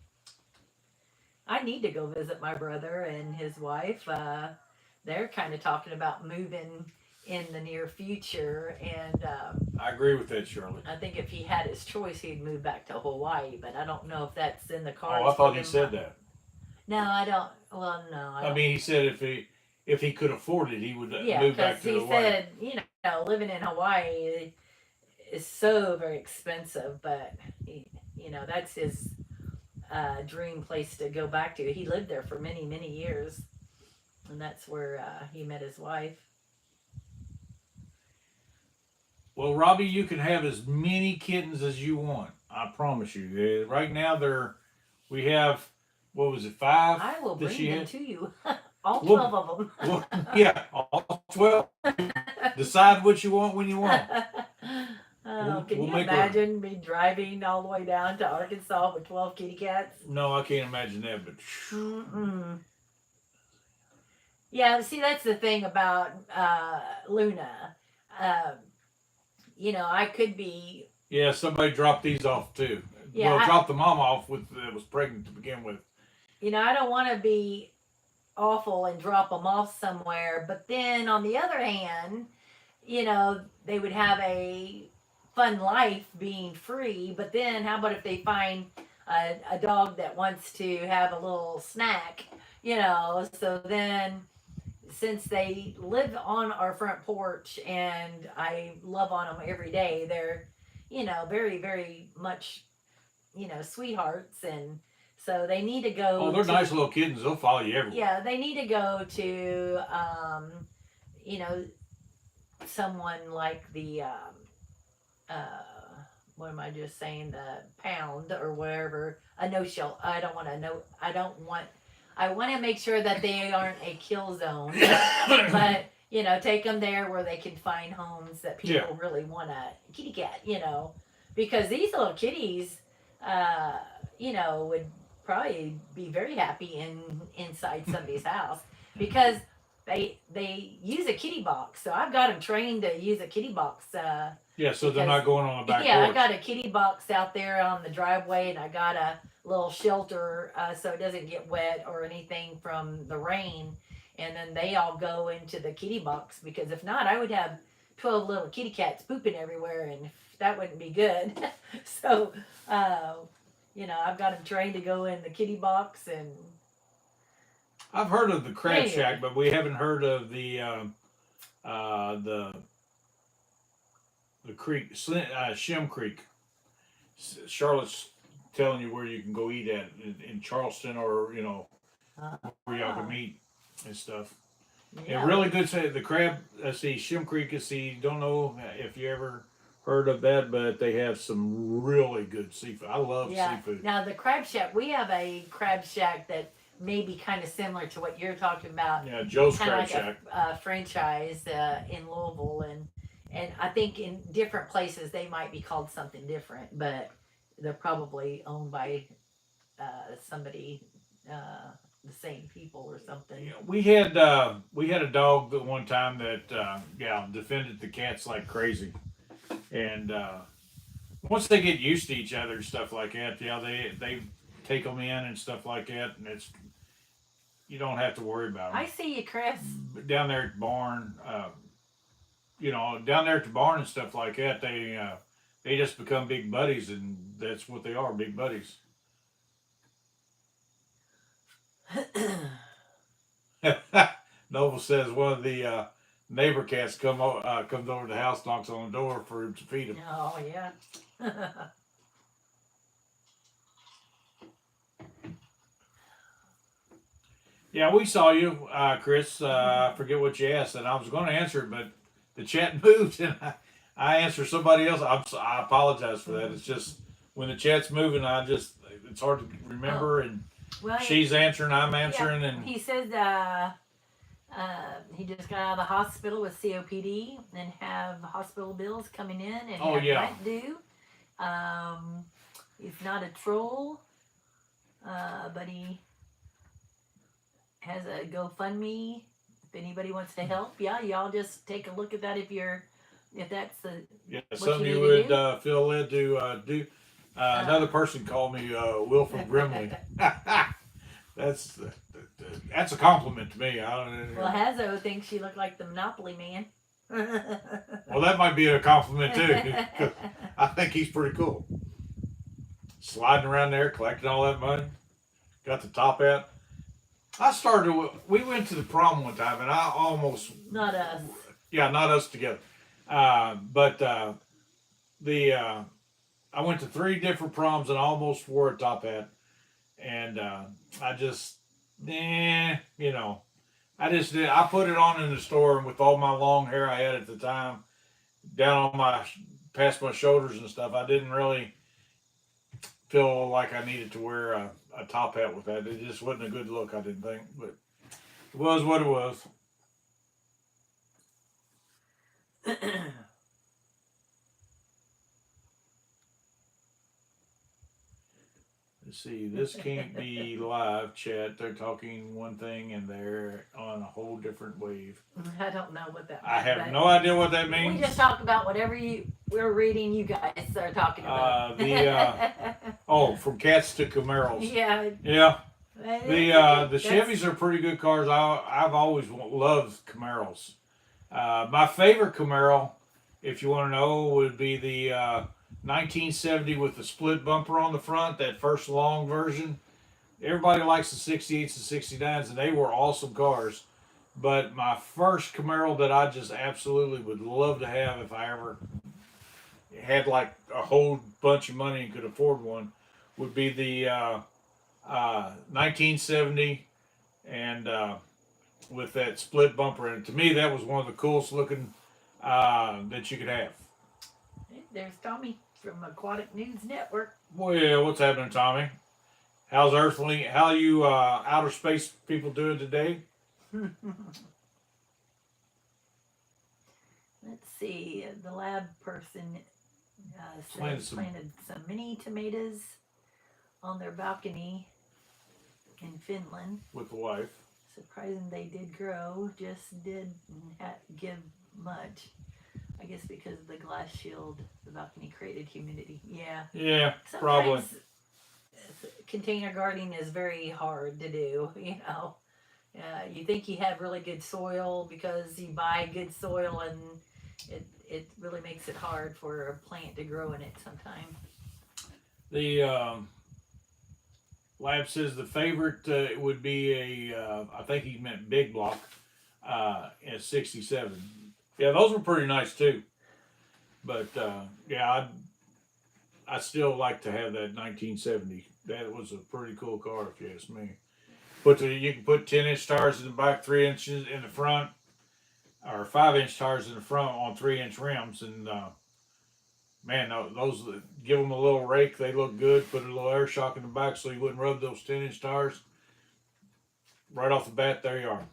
I need to go visit my brother and his wife. They're kind of talking about moving in the near future, and I agree with that, Shirley. I think if he had his choice, he'd move back to Hawaii, but I don't know if that's in the cards. Oh, I thought he said that. No, I don't. Well, no. I mean, he said if he could afford it, he would move back to Hawaii. Yeah, because he said, living in Hawaii is so very expensive, but that's his dream place to go back to. He lived there for many, many years, and that's where he met his wife. Well, Robbie, you can have as many kittens as you want. I promise you. Right now, we have, what was it, 5? I will bring them to you. All 12 of them. Well, yeah, all 12. Decide what you want when you want. Can you imagine me driving all the way down to Arkansas with 12 kitty cats? No, I can't imagine that, but... Yeah, see, that's the thing about Luna. I could be... Yeah, somebody dropped these off, too. Yeah, well, dropped the mom off that was pregnant to begin with. I don't want to be awful and drop them off somewhere. But then, on the other hand, they would have a fun life being free. But then, how about if they find a dog that wants to have a little snack? So then... Since they live on our front porch and I love on them every day, they're, very, very much, sweethearts. And so they need to go. Oh, they're nice little kittens. They'll follow you everywhere. Yeah, they need to go to, someone like the, what am I just saying? The pound or wherever. A no-show. I want to make sure that they aren't a kill zone, but take them there where they can find homes that people really want a kitty cat, because these little kitties, would probably be very happy inside somebody's house because they use a kitty box. So I've got them trained to use a kitty box. So they're not going on the back porch. I got a kitty box out there on the driveway, and I got a little shelter so it doesn't get wet or anything from the rain. And then they all go into the kitty box, because if not, I would have 12 little kitty cats pooping everywhere, and that wouldn't be good. So, I've got them trained to go in the kitty box. And I've heard of the crab shack, but we haven't heard of the creek, Shim Creek. Charlotte's telling you where you can go eat at in Charleston, or where y'all can meet and stuff. Yeah, really good. The crab. Shim Creek. Don't know if you ever heard of that, but they have some really good seafood. I love seafood. Now the crab shack. We have a crab shack that may be kind of similar to what you're talking about. Yeah, Joe's Crab Shack. A franchise in Louisville, and I think in different places they might be called something different, but they're probably owned by somebody, the same people or something. Yeah, we had a dog that one time that defended the cats like crazy, and once they get used to each other and stuff like that, take them in and stuff like that, and you don't have to worry about them. I see you, Chris. Down there at the barn, down there at the barn and stuff like that, they just become big buddies, and that's what they are, big buddies. Noble says one of the neighbor cats comes over to the house, knocks on the door for him to feed him. Oh yeah. Yeah, we saw you, Chris. I forget what you asked, and I was going to answer it, but the chat moved, and I answered somebody else. I apologize for that. It's just when the chat's moving, it's hard to remember, and well, she's answering, I'm answering, and he said he just got out of the hospital with COPD and have hospital bills coming in and have rent due. He's not a troll, but he has a GoFundMe. If anybody wants to help, y'all just take a look at that if that's something you would feel led to do. Another person called me Wilford Brimley. That's a compliment to me. I don't know. Well, Hazo thinks she looked like the Monopoly man. Well, that might be a compliment too. I think he's pretty cool. Sliding around there, collecting all that money. Got the top hat. We went to the prom one time, and I almost... Not us. Yeah, not us together. But I went to 3 different proms and I almost wore a top hat. And I just, I did. I put it on in the store, and with all my long hair I had at the time, down on past my shoulders and stuff, I didn't really feel like I needed to wear a top hat with that. It just wasn't a good look, I didn't think. But it was what it was. Let's see, this can't be live chat. They're talking one thing and they're on a whole different wave. I don't know what that means. I have no idea what that means. We just talk about whatever we're reading you guys are talking about. From cats to Camaros. Yeah. Yeah. The Chevys are pretty good cars. I've always loved Camaros. My favorite Camaro, if you want to know, would be the 1970 with the split bumper on the front, that first long version. Everybody likes the 68s and 69s, and they were awesome cars. But my first Camaro that I just absolutely would love to have if I ever had like a whole bunch of money and could afford one would be the 1970 and with that split bumper. And to me, that was one of the coolest looking that you could have. There's Tommy from Aquatic News Network. Well, yeah, what's happening, Tommy? How you outer space people doing today? Let's see. The lab person planted some mini tomatoes on their balcony in Finland. With the wife. Surprising they did grow. Just didn't give much. I guess because of the glass shield, the balcony created humidity. Yeah. Yeah, probably. Container gardening is very hard to do, you think you have really good soil because you buy good soil, and it really makes it hard for a plant to grow in it sometimes. The lab says the favorite would be I think he meant big block, at 67. Yeah, those were pretty nice too. But I still like to have that 1970. That was a pretty cool car, if you ask me. You can put 10-inch tires in the back, 3 inches in the front, or 5-inch tires in the front on 3-inch rims, and man, those give them a little rake. They look good. Put a little air shock in the back so you wouldn't rub those 10-inch tires. Right off the bat, there you are.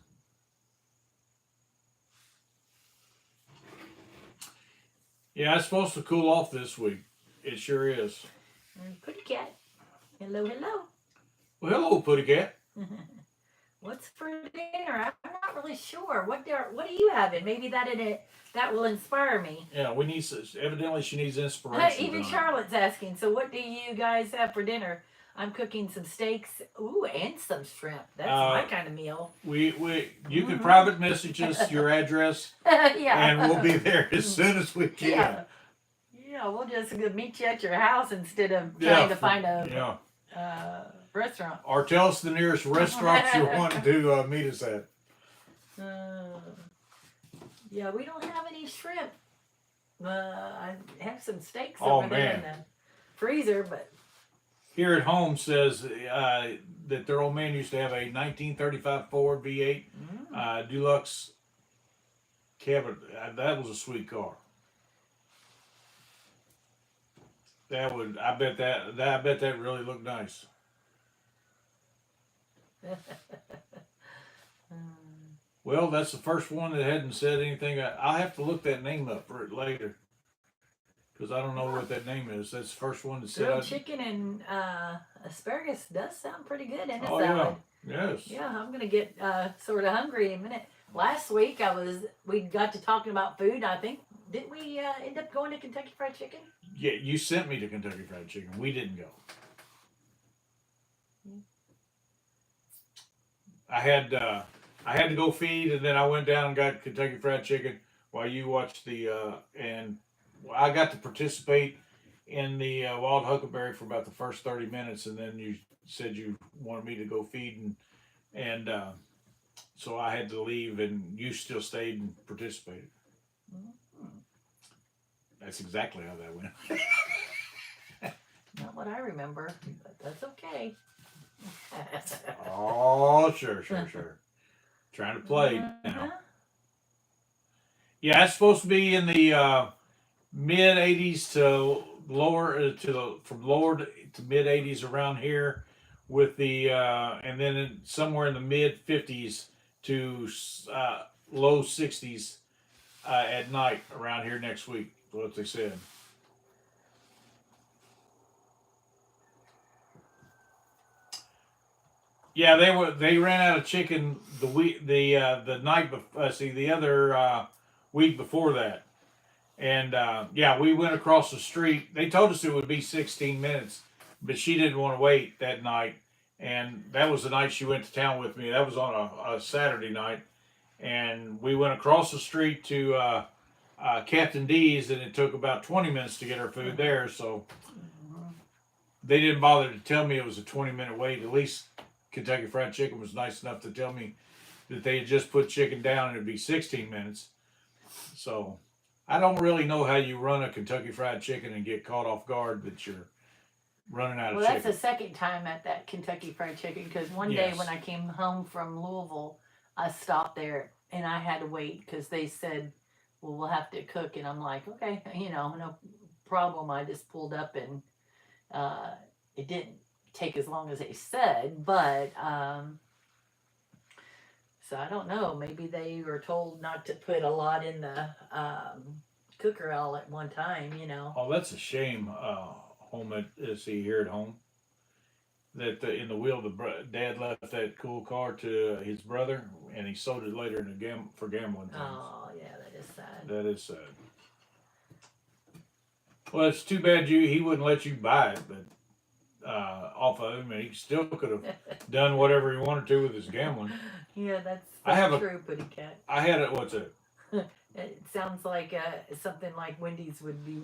Yeah, it's supposed to cool off this week. It sure is. Pretty cat. Hello, hello. Well, hello, Putty Cat. What's for dinner? I'm not really sure. What are you having? Maybe that will inspire me. Yeah, evidently she needs inspiration. Even Charlotte's asking, so what do you guys have for dinner? I'm cooking some steaks. Ooh, and some shrimp. That's my kind of meal. You can private message us your address, Yeah. and we'll be there as soon as we can. Yeah. Yeah, we'll just meet you at your house instead of trying to find a restaurant. Or tell us the nearest restaurant you're wanting to meet us at. Yeah, we don't have any shrimp. I have some steaks over there in the freezer, but here at home says that their old man used to have a 1935 Ford V8 deluxe cabin. That was a sweet car. I bet that really looked nice. Well, that's the first one that hadn't said anything. I'll have to look that name up for it later, because I don't know what that name is. That's the first one that said. Grilled chicken and asparagus does sound pretty good in a salad. Yeah. Yes. Yeah, I'm gonna get sort of hungry in a minute. Last week we got to talking about food. I think didn't we end up going to Kentucky Fried Chicken? Yeah, you sent me to Kentucky Fried Chicken. We didn't go. I had to go feed, and then I went down and got Kentucky Fried Chicken while you watched and I got to participate in the Wild Huckleberry for about the first 30 minutes, and then you said you wanted me to go feed, and so I had to leave, and you still stayed and participated. Mm-hmm. That's exactly how that went. Not what I remember, but that's okay. Oh, sure. Trying to play now. Yeah, it's supposed to be in the mid 80s to lower from lower to mid 80s around here, with the and then somewhere in the mid 50s to low 60s at night around here next week. That's what they said. Yeah, they ran out of chicken the other week before that, and we went across the street. They told us it would be 16 minutes, but she didn't want to wait that night, and that was the night she went to town with me. That was on a Saturday night, and we went across the street to Captain D's, and it took about 20 minutes to get our food there. So they didn't bother to tell me it was a 20-minute wait. At least Kentucky Fried Chicken was nice enough to tell me that they had just put chicken down and it'd be 16 minutes. So I don't really know how you run a Kentucky Fried Chicken and get caught off guard that you're running out of chicken. Well, that's the second time at that Kentucky Fried Chicken, because one day when I came home from Louisville, I stopped there and I had to wait because they said, well, we'll have to cook. And I'm like, okay, no problem. I just pulled up, and it didn't take as long as they said, but so I don't know, maybe they were told not to put a lot in the cooker all at one time. Oh, that's a shame. Here at home, that in the wheel dad left that cool car to his brother, and he sold it later for gambling things. Oh yeah, that is sad. That is sad. Well, it's too bad he wouldn't let you buy it, but off of him, and he still could have done whatever he wanted to with his gambling. Yeah, that's true, Putty Cat. I had it. What's it? It sounds like something like Wendy's would be.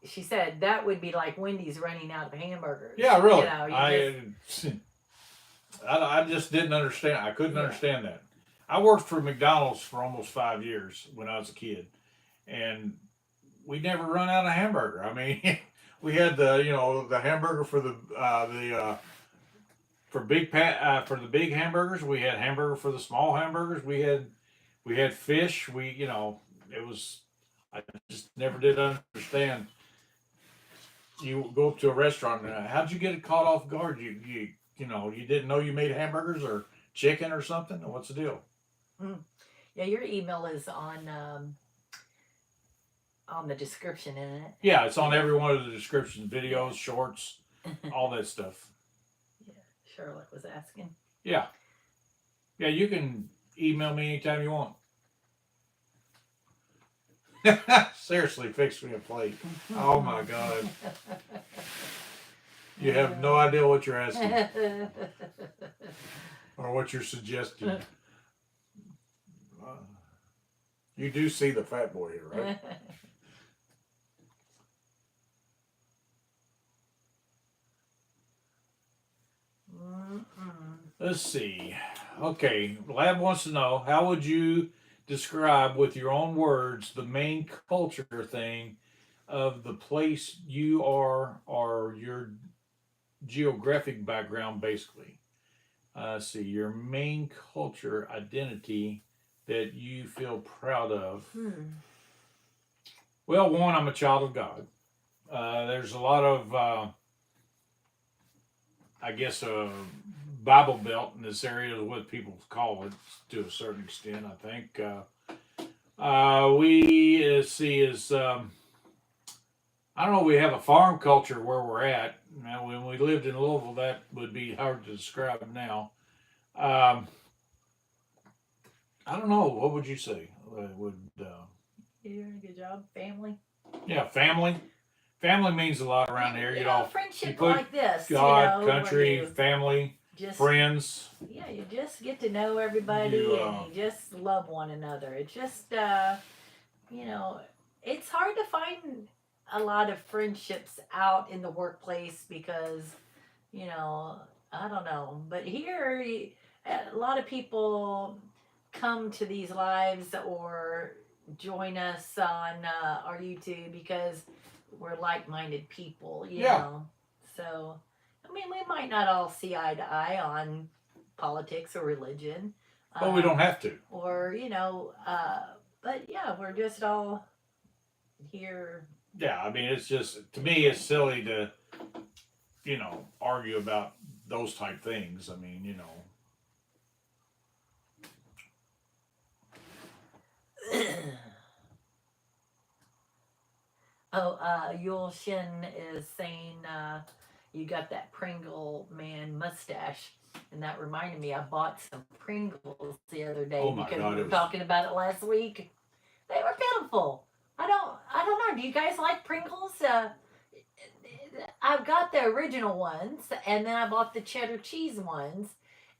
She said that would be like Wendy's running out of hamburgers. Yeah, really. I just didn't understand. I couldn't understand that. I worked for McDonald's for almost 5 years when I was a kid, and we never run out of hamburger. I mean, we had the hamburger for the big hamburgers. We had hamburger for the small hamburgers. We had fish. It was. I just never did understand. You go up to a restaurant, how'd you get caught off guard? You didn't know you made hamburgers or chicken or something? What's the deal? Yeah, your email is on the description, isn't it? Yeah, it's on every one of the descriptions, videos, shorts, all that stuff. Yeah, Charlotte was asking. Yeah, you can email me anytime you want. Seriously, fix me a plate. Oh my God. You have no idea what you're asking or what you're suggesting. You do see the fat boy here, right? Let's see. Okay, Lab wants to know, how would you describe with your own words the main culture thing of the place you are or your geographic background, basically? Let's see, your main culture identity that you feel proud of. Well, one, I'm a child of God. There's a lot of, I guess, Bible Belt in this area is what people call it to a certain extent, I think. We see is, I don't know, we have a farm culture where we're at. Now, when we lived in Louisville, that would be hard to describe now. I don't know. What would you say? You're doing a good job. Family. Yeah, family. Family means a lot around here. You know, friendship you put like this. God, country, family, just, friends. Yeah, you just get to know everybody and you just love one another. It's just, it's hard to find a lot of friendships out in the workplace because, I don't know. But here, a lot of people come to these lives or join us on our YouTube because we're like-minded people, you know. So, I mean, we might not all see eye to eye on politics or religion. But we don't have to. Or, but yeah, we're just all here. Yeah, I mean, it's just, to me, it's silly to, argue about those type things. I mean, Yul Shin is saying you got that Pringle man mustache. And that reminded me, I bought some Pringles the other day because we were talking about it last week. They were pitiful. I don't know. Do you guys like Pringles? I've got the original ones, and then I bought the cheddar cheese ones.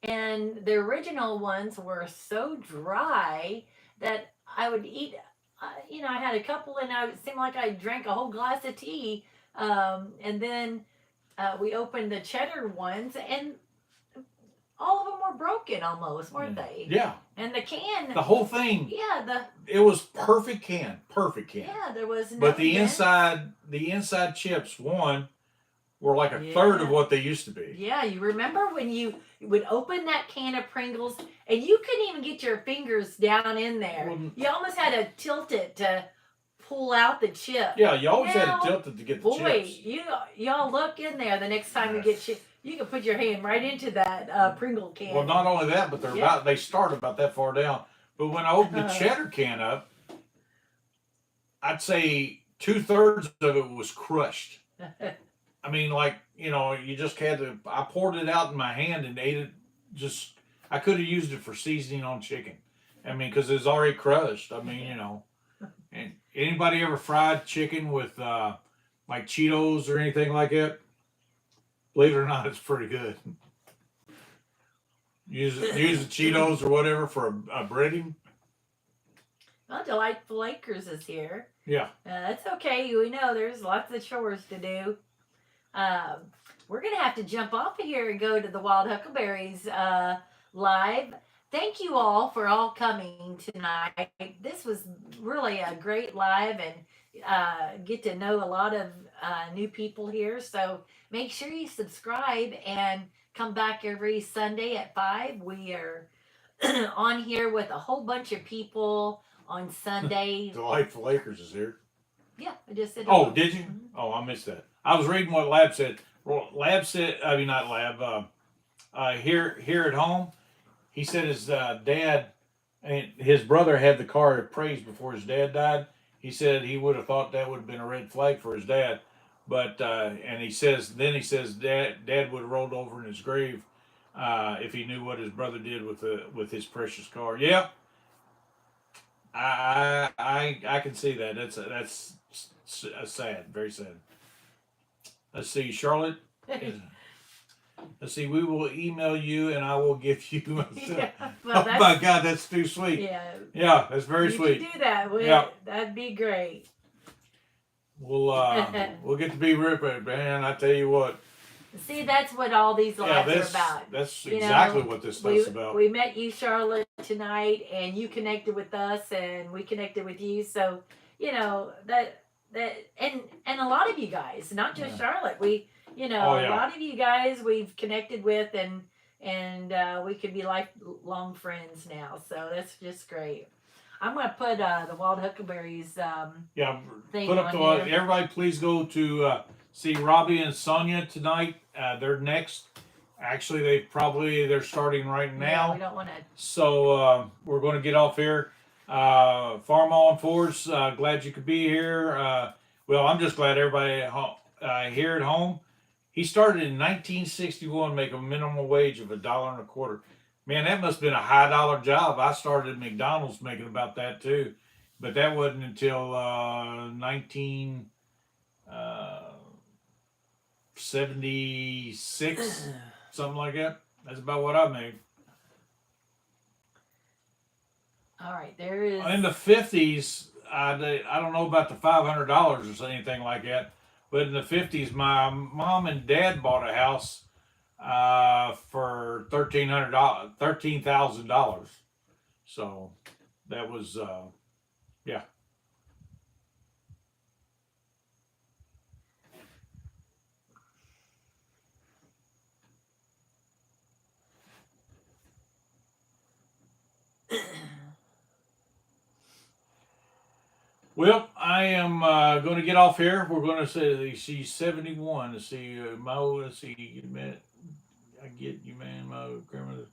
And the original ones were so dry that I would eat. I had a couple, and it seemed like I drank a whole glass of tea. And then we opened the cheddar ones, and all of them were broken almost, weren't they? Yeah. And the can. The whole thing. Yeah. It was perfect can. Perfect can. Yeah, there was no. But the inside chips, were like a third of what they used to be. Yeah, you remember when you would open that can of Pringles and you couldn't even get your fingers down in there. Well, you almost had to tilt it to pull out the chip. Yeah, you always had to tilt it to get the chips. Boy, y'all look in there the next time you get chips. You can put your hand right into that Pringle can. Well, not only that, but they start about that far down. But when I opened the cheddar can up, I'd say 2/3 of it was crushed. I mean, you just had to. I poured it out in my hand and ate it. I could have used it for seasoning on chicken. I mean, because it was already crushed. I mean, And anybody ever fried chicken with like Cheetos or anything like that? Believe it or not, it's pretty good. Use the Cheetos or whatever for a breading. Well, Delightful Acres is here. Yeah. That's okay. We know there's lots of chores to do. We're going to have to jump off of here and go to the Wild Huckleberries live. Thank you all for all coming tonight. This was really a great live and get to know a lot of new people here. So make sure you subscribe and come back every Sunday at 5. We are on here with a whole bunch of people on Sunday. Delightful Acres is here. Yeah, I just said. Oh, did you? Mm-hmm. Oh, I missed that. I was reading what Lab said. Lab said, I mean, not Lab. Here at home, he said his dad and his brother had the car appraised before his dad died. He said he would have thought that would have been a red flag for his dad. But and he says dad would have rolled over in his grave if he knew what his brother did with his precious car. Yeah, I can see that. That's sad, very sad. Let's see, Charlotte. Let's see, we will email you and I will give you Yeah, well, oh my God, that's too sweet. Yeah, that's very sweet. You can do that. Yeah. That'd be great. We'll get to be ripping, man. I tell you what. See, that's what all these lives are about. That's exactly what this stuff's about. We met you, Charlotte, tonight, and you connected with us, and we connected with you. So, you know, that and a lot of you guys, not just Charlotte. We, you know, a lot of you guys we've connected with, and we could be lifelong friends now. So that's just great. I'm gonna put the wild huckleberries thing put up on the here. everybody. Please go to see Robbie and Sonia tonight. They're next. Actually, they're starting right now. Yeah, we don't want to. So we're going to get off here. Farm on Force, glad you could be here. Well, I'm just glad everybody here at home. He started in 1961, making a minimum wage of $1.25. Man, that must have been a high dollar job. I started at McDonald's making about that too, but that wasn't until 1976, something like that. That's about what I made. All right, there is. In the 50s, I don't know about the $500 or anything like that, but in the 50s, my mom and dad bought a house for $13,000. So that was yeah. Well, I am going to get off here. We're going to say she's 71. Let's see, Mo. Let's see, I get you, man. My grandmother.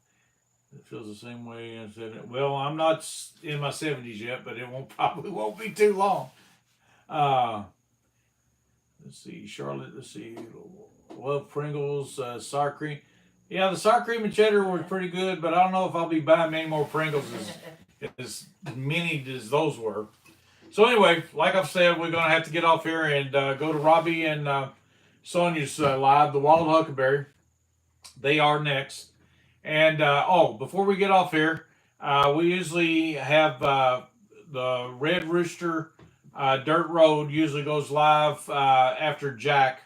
It feels the same way. I said, well, I'm not in my 70s yet, but it probably won't be too long. Let's see, Charlotte. Let's see, love Pringles, sour cream. Yeah, the sour cream and cheddar were pretty good, but I don't know if I'll be buying many more Pringles as many as those were. So anyway, like I've said, we're going to have to get off here and go to Robbie and Sonia's live, the Wild Huckleberry. They are next. And, before we get off here, we usually have the Red Rooster Dirt Road usually goes live after Jack,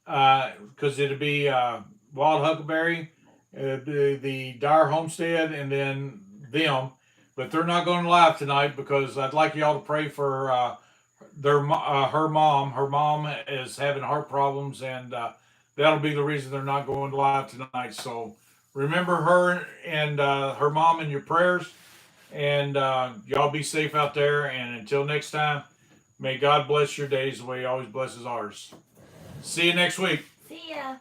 because it'll be Wild Huckleberry, the Drier Homestead, and then them. But they're not going live tonight because I'd like y'all to pray for her mom. Her mom is having heart problems, and that'll be the reason they're not going live tonight. So remember her and her mom in your prayers, and y'all be safe out there. And until next time, may God bless your days the way He always blesses ours. See you next week. See ya.